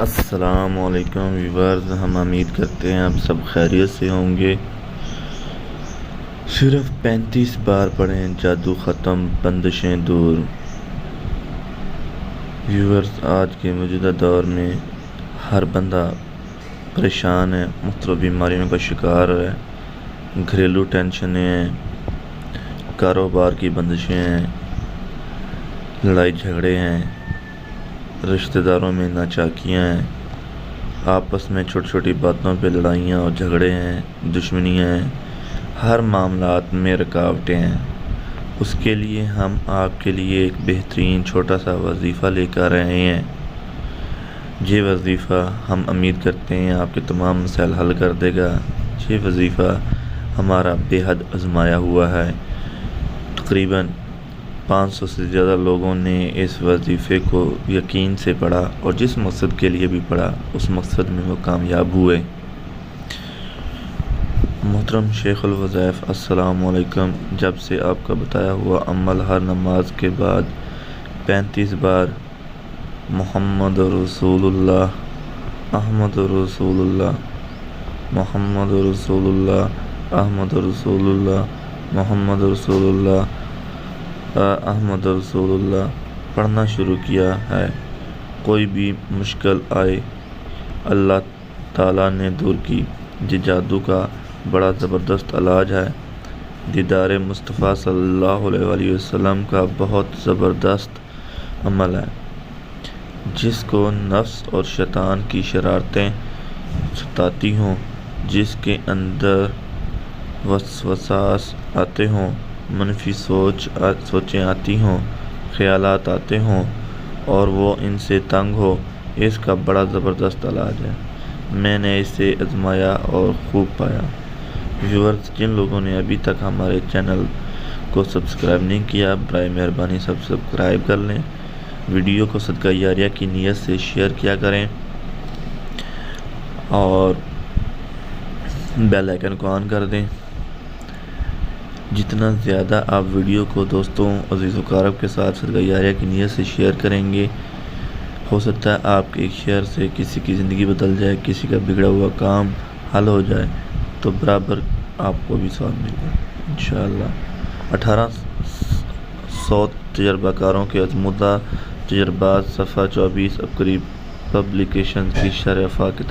السلام علیکم ویورز، ہم امید کرتے ہیں آپ سب خیریت سے ہوں گے۔ صرف 35 بار پڑھیں جادو ختم بندشیں دور۔ ویورز، آج کے موجودہ دور میں ہر بندہ پریشان ہے، مختلف بیماریوں کا شکار ہے، گھریلو ٹینشنیں ہیں، کاروبار کی بندشیں ہیں، لڑائی جھگڑے ہیں، رشتہ داروں میں ناچاکیاں ہیں، آپس میں چھوٹی چھوٹی باتوں پہ لڑائیاں اور جھگڑے ہیں، دشمنیاں ہیں، ہر معاملات میں رکاوٹیں ہیں۔ اس کے لیے ہم آپ کے لیے ایک بہترین چھوٹا سا وظیفہ لے کر رہے ہیں۔ یہ وظیفہ ہم امید کرتے ہیں آپ کے تمام مسائل حل کر دے گا۔ یہ وظیفہ ہمارا بے حد آزمایا ہوا ہے۔ تقریباً 500 سے زیادہ لوگوں نے اس وظیفے کو یقین سے پڑھا اور جس مقصد کے لیے بھی پڑھا اس مقصد میں وہ کامیاب ہوئے۔ محترم شیخ الوظائف، السلام علیکم۔ جب سے آپ کا بتایا ہوا عمل ہر نماز کے بعد 35 بار محمد رسول اللہ احمد رسول اللہ محمد رسول اللہ احمد رسول اللہ محمد رسول اللہ احمد رسول اللہ پڑھنا شروع کیا ہے، کوئی بھی مشکل آئے اللہ تعالیٰ نے دور کی۔ یہ جادو کا بڑا زبردست علاج ہے۔ دیدار مصطفیٰ صلی اللہ علیہ وآلہ وسلم کا بہت زبردست عمل ہے۔ جس کو نفس اور شیطان کی شرارتیں ستاتی ہوں، جس کے اندر وسواس آتے ہوں، منفی سوچیں آتی ہوں، خیالات آتے ہوں اور وہ ان سے تنگ ہو، اس کا بڑا زبردست علاج ہے۔ میں نے اسے آزمایا اور خوب پایا۔ ویورز، جن لوگوں نے ابھی تک ہمارے چینل کو سبسکرائب نہیں کیا، برائے مہربانی سبسکرائب کر لیں۔ ویڈیو کو صدقہ جاریہ کی نیت سے شیئر کیا کریں اور بیل آئیکن کو آن کر دیں۔ جتنا زیادہ آپ ویڈیو کو دوستوں عزیز و اقارب کے ساتھ صدقہ جاریہ کی نیت سے شیئر کریں گے، ہو سکتا ہے آپ کے ایک شیئر سے کسی کی زندگی بدل جائے، کسی کا بگڑا ہوا کام حل ہو جائے، تو برابر آپ کو بھی ثواب ملے گا انشاءاللہ۔ 1800 تجربہ کاروں کے آزمودہ تجربات، صفحہ 24، اب قریب پبلیکیشنز کی شرح کتاب